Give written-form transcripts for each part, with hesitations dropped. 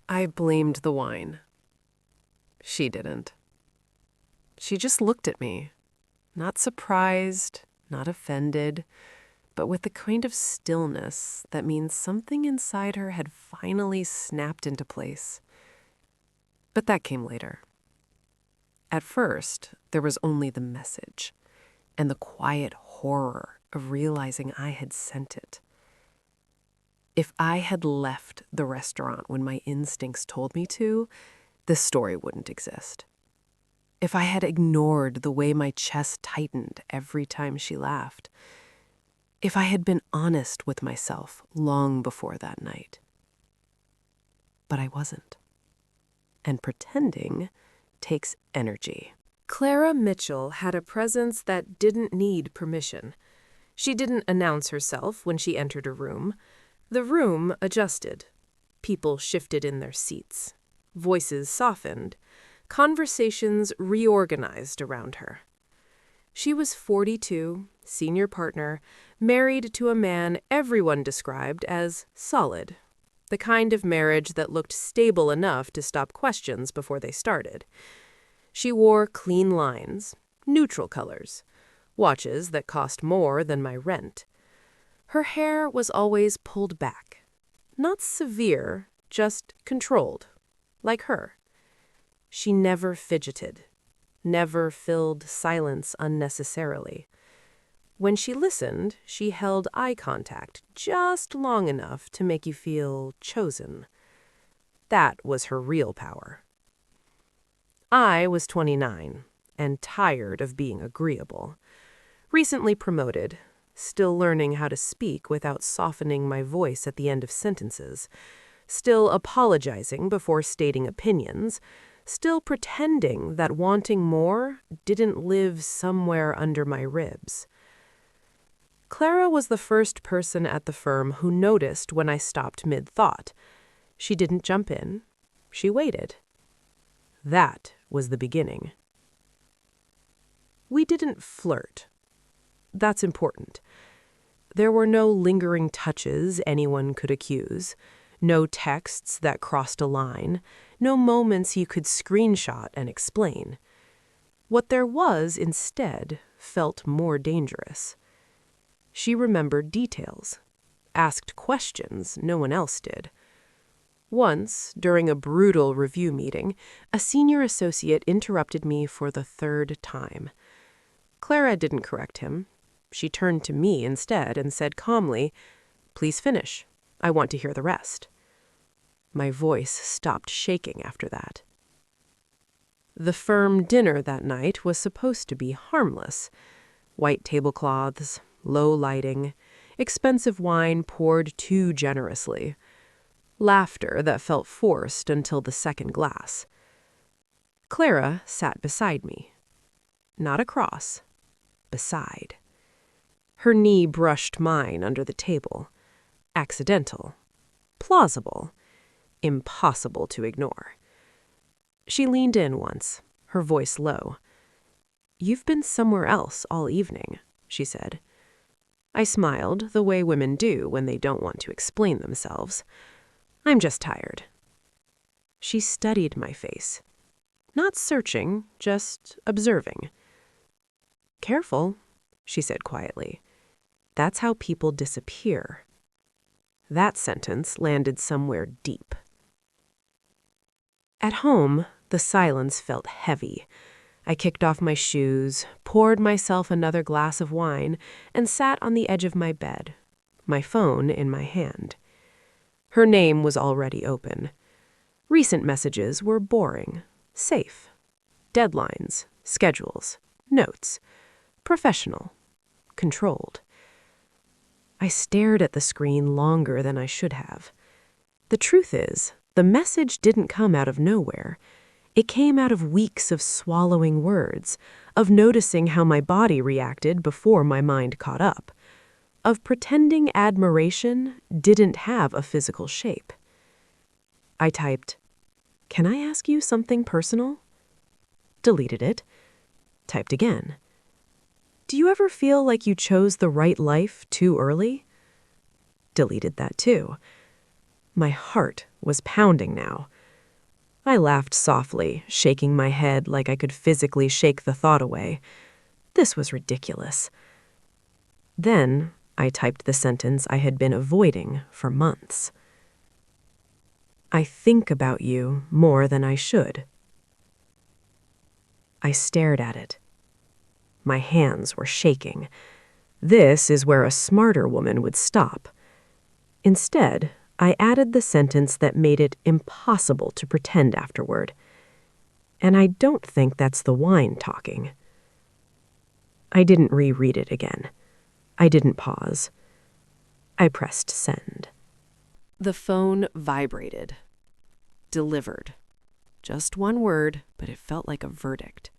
I blamed the wine. She didn't. She just looked at me, not surprised, not offended, but with the kind of stillness that means something inside her had finally snapped into place. But that came later. At first, there was only the message and the quiet horror of realizing I had sent it. If I had left the restaurant when my instincts told me to, this story wouldn't exist. If I had ignored the way my chest tightened every time she laughed, if I had been honest with myself long before that night. But I wasn't. And pretending takes energy. Clara Mitchell had a presence that didn't need permission. She didn't announce herself when she entered a room. The room adjusted. People shifted in their seats. Voices softened. Conversations reorganized around her. She was 42, senior partner, married to a man everyone described as solid, the kind of marriage that looked stable enough to stop questions before they started. She wore clean lines, neutral colors, watches that cost more than my rent. Her hair was always pulled back. Not severe, just controlled, like her. She never fidgeted, never filled silence unnecessarily. When she listened, she held eye contact just long enough to make you feel chosen. That was her real power. I was 29 and tired of being agreeable. Recently promoted, still learning how to speak without softening my voice at the end of sentences, still apologizing before stating opinions, still pretending that wanting more didn't live somewhere under my ribs. Clara was the first person at the firm who noticed when I stopped mid-thought. She didn't jump in. She waited. That was the beginning. We didn't flirt. That's important. There were no lingering touches anyone could accuse, no texts that crossed a line, no moments you could screenshot and explain. What there was, instead, felt more dangerous. She remembered details, asked questions no one else did. Once, during a brutal review meeting, a senior associate interrupted me for the third time. Clara didn't correct him. She turned to me instead and said calmly, "Please finish. I want to hear the rest." My voice stopped shaking after that. The firm dinner that night was supposed to be harmless. White tablecloths, low lighting, expensive wine poured too generously. Laughter that felt forced until the second glass. Clara sat beside me. Not across, beside. Her knee brushed mine under the table. Accidental. Plausible. Impossible to ignore. She leaned in once, her voice low. "You've been somewhere else all evening," she said. I smiled, the way women do when they don't want to explain themselves. "I'm just tired." She studied my face. Not searching, just observing. "Careful," she said quietly. "That's how people disappear." That sentence landed somewhere deep. At home, the silence felt heavy. I kicked off my shoes, poured myself another glass of wine, and sat on the edge of my bed, my phone in my hand. Her name was already open. Recent messages were boring, safe. Deadlines, schedules, notes. Professional, controlled. I stared at the screen longer than I should have. The truth is, the message didn't come out of nowhere. It came out of weeks of swallowing words, of noticing how my body reacted before my mind caught up, of pretending admiration didn't have a physical shape. I typed, "Can I ask you something personal?" Deleted it. Typed again. "Do you ever feel like you chose the right life too early?" Deleted that too. My heart was pounding now. I laughed softly, shaking my head like I could physically shake the thought away. This was ridiculous. Then I typed the sentence I had been avoiding for months. I think about you more than I should. I stared at it. My hands were shaking. This is where a smarter woman would stop. Instead, I added the sentence that made it impossible to pretend afterward. And I don't think that's the wine talking. I didn't reread it again. I didn't pause. I pressed send. The phone vibrated. Delivered. Just one word, but it felt like a verdict.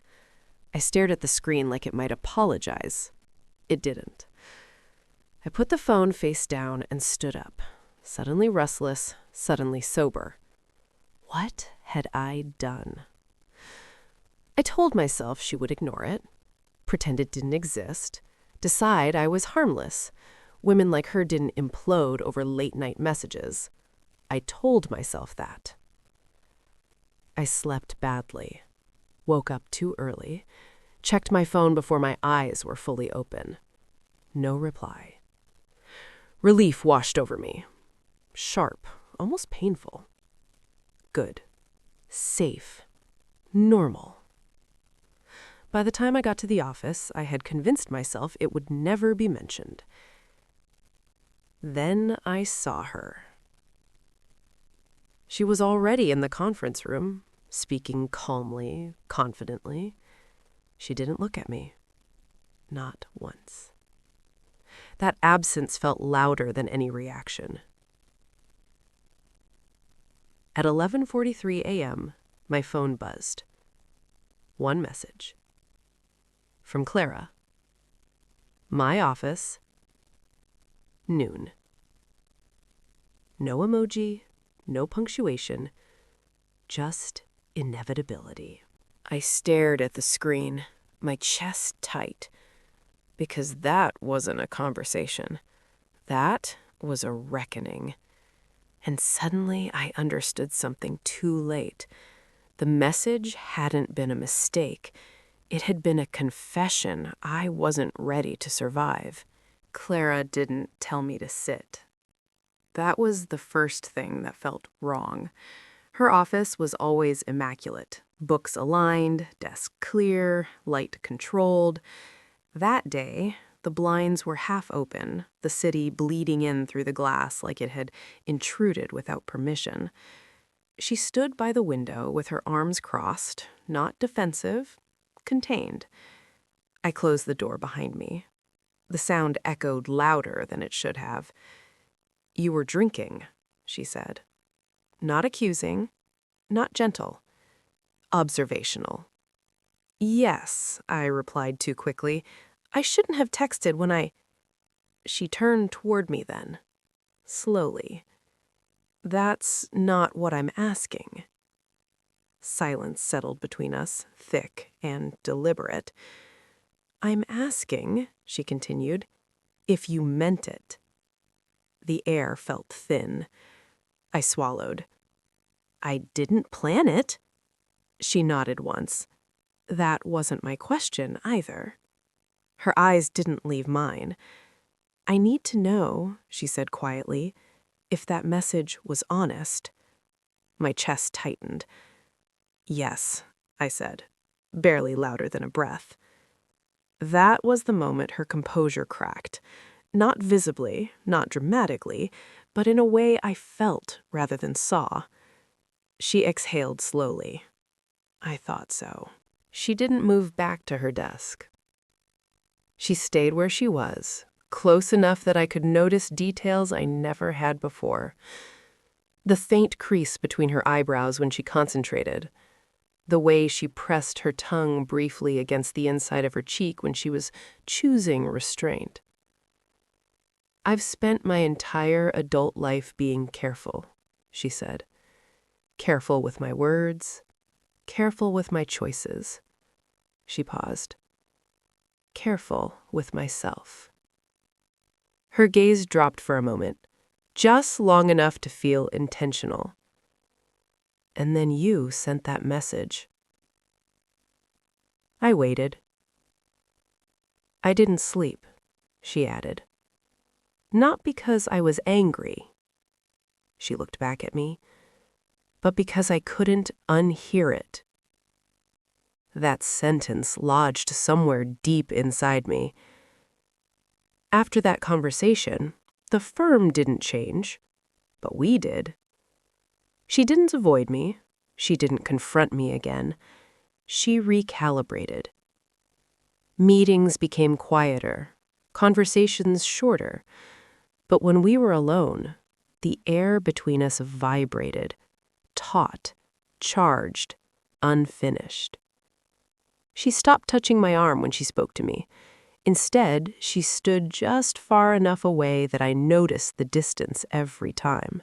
I stared at the screen like it might apologize. It didn't. I put the phone face down and stood up, suddenly restless, suddenly sober. What had I done? I told myself she would ignore it, pretend it didn't exist, decide I was harmless. Women like her didn't implode over late-night messages. I told myself that. I slept badly, woke up too early, checked my phone before my eyes were fully open. No reply. Relief washed over me. Sharp, almost painful. Good. Safe. Normal. By the time I got to the office, I had convinced myself it would never be mentioned. Then I saw her. She was already in the conference room, speaking calmly, confidently. She didn't look at me. Not once. That absence felt louder than any reaction. At 11:43 a.m., my phone buzzed. One message. From Clara. My office. Noon. No emoji, no punctuation, just inevitability. I stared at the screen, my chest tight, because that wasn't a conversation. That was a reckoning. And suddenly I understood something too late. The message hadn't been a mistake. It had been a confession I wasn't ready to survive. Clara didn't tell me to sit. That was the first thing that felt wrong. Her office was always immaculate. Books aligned, desk clear, light controlled. That day, the blinds were half open, the city bleeding in through the glass like it had intruded without permission. She stood by the window with her arms crossed, not defensive, contained. I closed the door behind me. The sound echoed louder than it should have. "You were drinking," she said. Not accusing, not gentle. Observational. "Yes," I replied too quickly. "I shouldn't have texted when I—" She turned toward me then, slowly. "That's not what I'm asking." Silence settled between us, thick and deliberate. "I'm asking," she continued, "if you meant it." The air felt thin. I swallowed. "I didn't plan it." She nodded once. That wasn't my question either. Her eyes didn't leave mine. "I need to know," she said quietly, "if that message was honest." My chest tightened. "Yes," I said, barely louder than a breath. That was the moment her composure cracked. Not visibly, not dramatically, but in a way I felt rather than saw. She exhaled slowly. I thought so. She didn't move back to her desk. She stayed where she was, close enough that I could notice details I never had before. The faint crease between her eyebrows when she concentrated. The way she pressed her tongue briefly against the inside of her cheek when she was choosing restraint. "I've spent my entire adult life being careful," she said. "Careful with my words, careful with my choices." She paused. "Careful with myself." Her gaze dropped for a moment, just long enough to feel intentional. and then you sent that message. I waited. I didn't sleep, she added. Not because I was angry, she looked back at me, but because I couldn't unhear it. That sentence lodged somewhere deep inside me. After that conversation, the firm didn't change, but we did. She didn't avoid me. She didn't confront me again. She recalibrated. Meetings became quieter, conversations shorter, but when we were alone, the air between us vibrated, taut, charged, unfinished. She stopped touching my arm when she spoke to me. Instead, she stood just far enough away that I noticed the distance every time.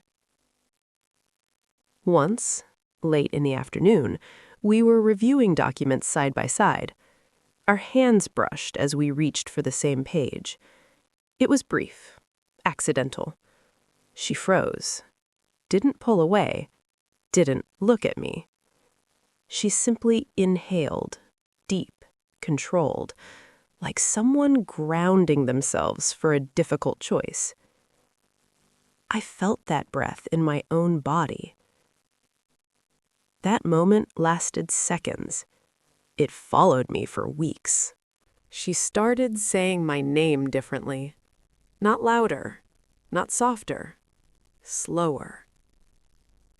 Once, late in the afternoon, we were reviewing documents side by side. Our hands brushed as we reached for the same page. It was brief, accidental. She froze, didn't pull away, didn't look at me. She simply inhaled, deep, controlled, like someone grounding themselves for a difficult choice. I felt that breath in my own body. That moment lasted seconds. It followed me for weeks. She started saying my name differently. Not louder, not softer, slower.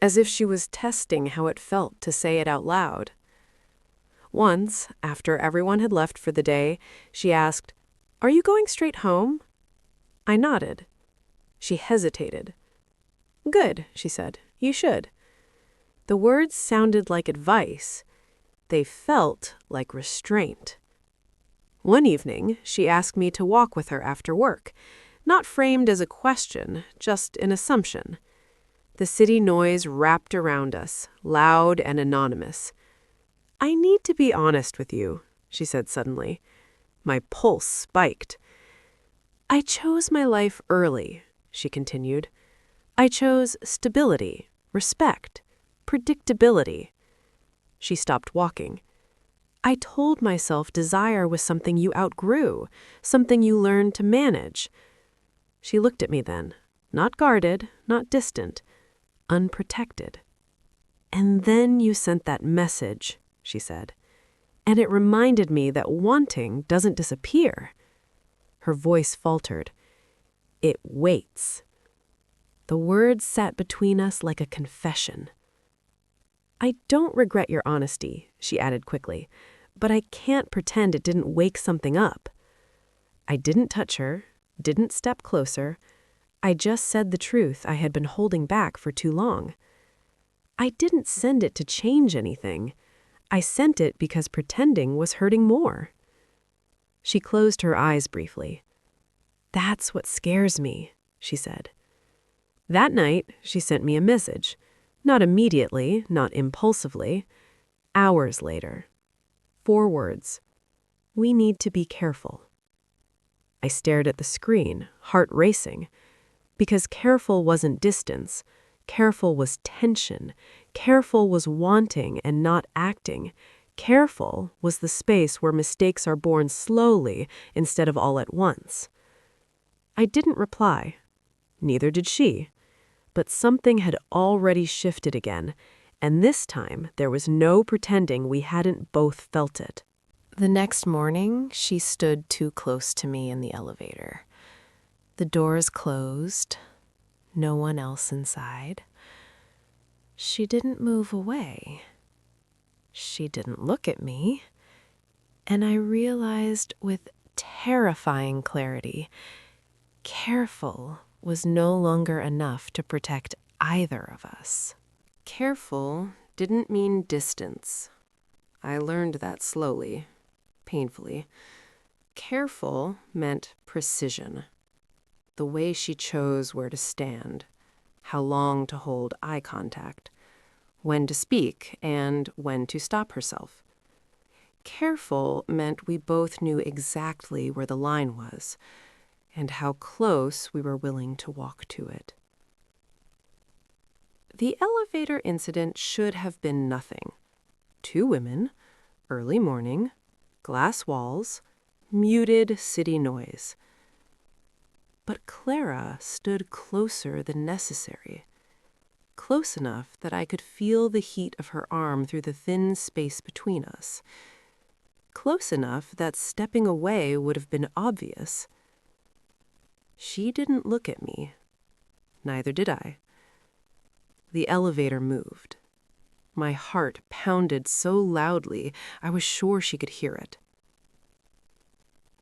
As if she was testing how it felt to say it out loud. Once, after everyone had left for the day, she asked, "Are you going straight home?" I nodded. She hesitated. "Good," she said. "You should." The words sounded like advice. They felt like restraint. One evening, she asked me to walk with her after work, not framed as a question, just an assumption. The city noise wrapped around us, loud and anonymous. "I need to be honest with you," she said suddenly. My pulse spiked. "I chose my life early," she continued. "I chose stability, respect, predictability." She stopped walking. "I told myself desire was something you outgrew, something you learned to manage." She looked at me then, not guarded, not distant, unprotected. "And then you sent that message," she said, "and it reminded me that wanting doesn't disappear." Her voice faltered. "It waits." The words sat between us like a confession. "I don't regret your honesty," she added quickly, "but I can't pretend it didn't wake something up." I didn't touch her, didn't step closer. I just said the truth I had been holding back for too long. I didn't send it to change anything. I sent it because pretending was hurting more. She closed her eyes briefly. "That's what scares me," she said. That night, she sent me a message. Not immediately, not impulsively. Hours later. 4 words. "We need to be careful." I stared at the screen, heart racing. Because careful wasn't distance. Careful was tension. Careful was wanting and not acting. Careful was the space where mistakes are born slowly instead of all at once. I didn't reply. Neither did she. But something had already shifted again, and this time there was no pretending we hadn't both felt it. The next morning, she stood too close to me in the elevator. The doors closed. No one else inside. She didn't move away. She didn't look at me. And I realized with terrifying clarity, careful was no longer enough to protect either of us. Careful didn't mean distance. I learned that slowly, painfully. Careful meant precision. The way she chose where to stand, how long to hold eye contact, when to speak, and when to stop herself. Careful meant we both knew exactly where the line was, and how close we were willing to walk to it. The elevator incident should have been nothing. 2 women, early morning, glass walls, muted city noise. But Clara stood closer than necessary. Close enough that I could feel the heat of her arm through the thin space between us. Close enough that stepping away would have been obvious. She didn't look at me. Neither did I. The elevator moved. My heart pounded so loudly I was sure she could hear it.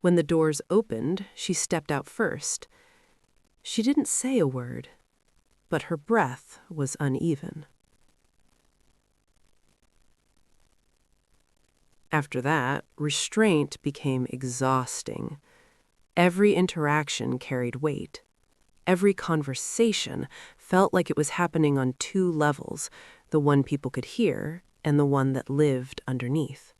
When the doors opened, she stepped out first. She didn't say a word, but her breath was uneven. After that, restraint became exhausting. Every interaction carried weight. Every conversation felt like it was happening on 2 levels, the one people could hear and the one that lived underneath.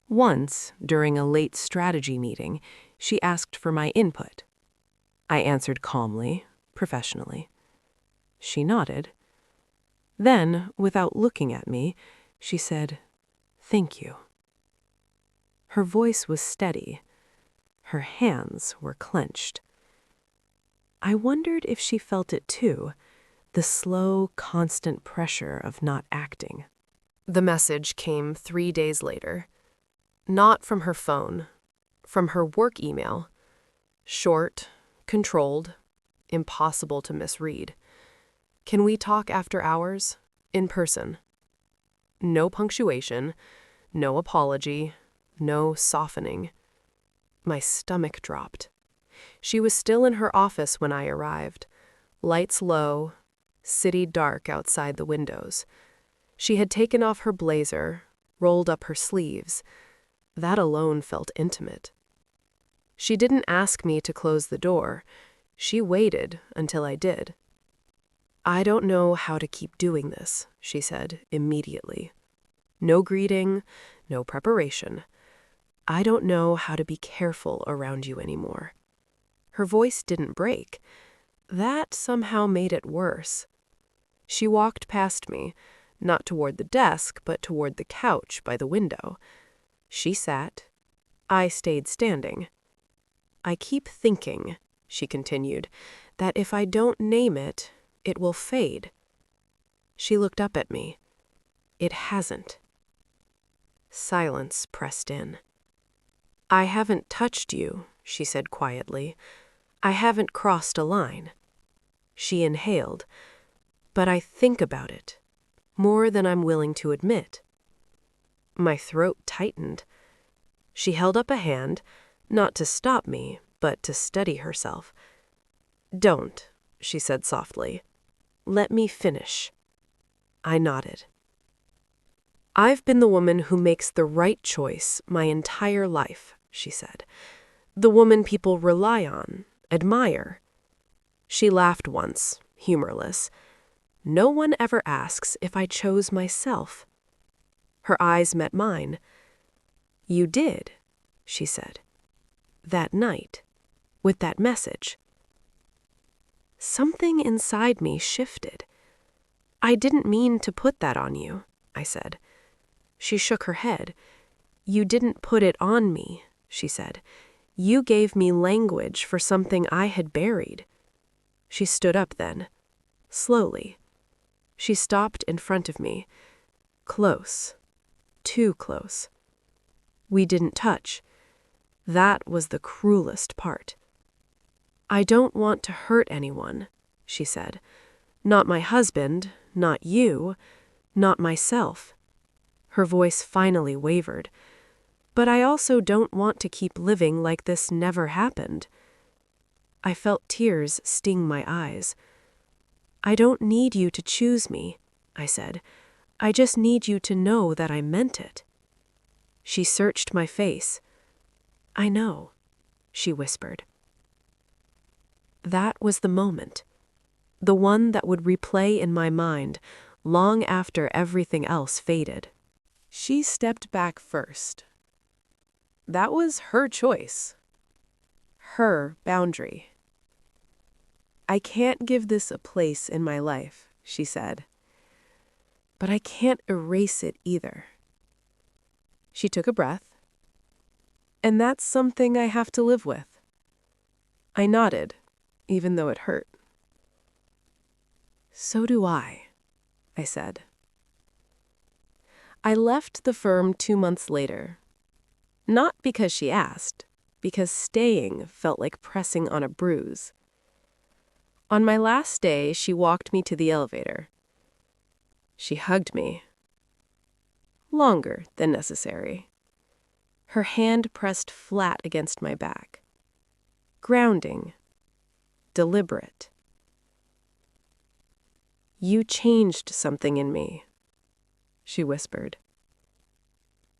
Once, during a late strategy meeting, she asked for my input. I answered calmly, professionally. She nodded. Then, without looking at me, she said, "Thank you." Her voice was steady. Her hands were clenched. I wondered if she felt it too, the slow, constant pressure of not acting. The message came 3 days later. Not from her phone, from her work email. Short, controlled, impossible to misread. Can we talk after hours? In person. No punctuation, no apology, no softening. My stomach dropped. She was still in her office when I arrived. Lights low, city dark outside the windows. She had taken off her blazer, rolled up her sleeves. That alone felt intimate. She didn't ask me to close the door. She waited until I did. "I don't know how to keep doing this," she said immediately. No greeting, no preparation. "I don't know how to be careful around you anymore." Her voice didn't break. That somehow made it worse. She walked past me, not toward the desk, but toward the couch by the window. She sat. I stayed standing. "I keep thinking," she continued, "that if I don't name it, it will fade." She looked up at me. "It hasn't." Silence pressed in. "I haven't touched you," she said quietly. "I haven't crossed a line." She inhaled. "But I think about it, more than I'm willing to admit." My throat tightened. She held up a hand, not to stop me, but to steady herself. "Don't," she said softly. "Let me finish." I nodded. "I've been the woman who makes the right choice my entire life," she said. "The woman people rely on, admire." She laughed once, humorless. "No one ever asks if I chose myself." Her eyes met mine. "You did," she said. "That night, with that message." Something inside me shifted. "I didn't mean to put that on you," I said. She shook her head. "You didn't put it on me," she said. "You gave me language for something I had buried." She stood up then, slowly. She stopped in front of me, close, too close. We didn't touch. That was the cruelest part. "I don't want to hurt anyone," she said. "Not my husband, not you, not myself." Her voice finally wavered. "But I also don't want to keep living like this never happened." I felt tears sting my eyes. "I don't need you to choose me," I said. "I just need you to know that I meant it." She searched my face. "I know," she whispered. That was the moment. The one that would replay in my mind, long after everything else faded. She stepped back first. That was her choice. Her boundary. I can't give this a place in my life, she said. But I can't erase it either. She took a breath. And that's something I have to live with. I nodded, even though it hurt. So do I said. I left the firm 2 months later. Not because she asked, because staying felt like pressing on a bruise. On my last day, she walked me to the elevator. She hugged me. Longer than necessary. Her hand pressed flat against my back. Grounding. Deliberate. You changed something in me, she whispered.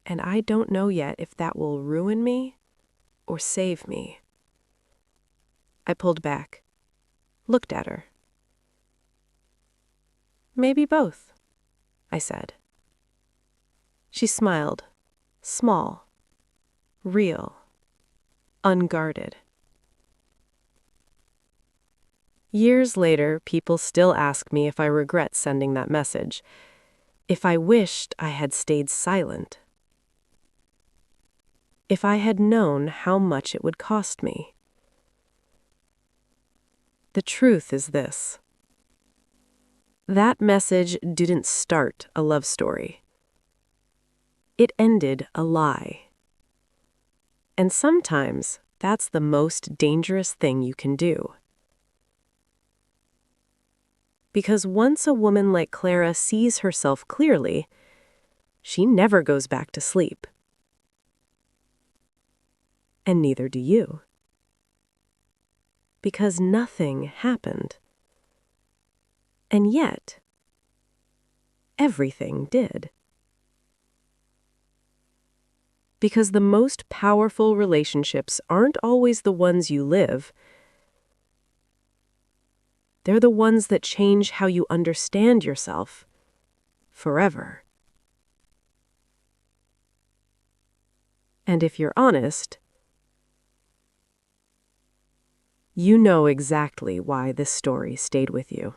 And I don't know yet if that will ruin me or save me. I pulled back, looked at her. Maybe both, I said. She smiled, small, real, unguarded. Years later, people still ask me if I regret sending that message, if I wished I had stayed silent, if I had known how much it would cost me. The truth is this. That message didn't start a love story. It ended a lie. And sometimes that's the most dangerous thing you can do. Because once a woman like Clara sees herself clearly, she never goes back to sleep. And neither do you. Because nothing happened. And yet, everything did. Because the most powerful relationships aren't always the ones you live. They're the ones that change how you understand yourself forever. And if you're honest, you know exactly why this story stayed with you.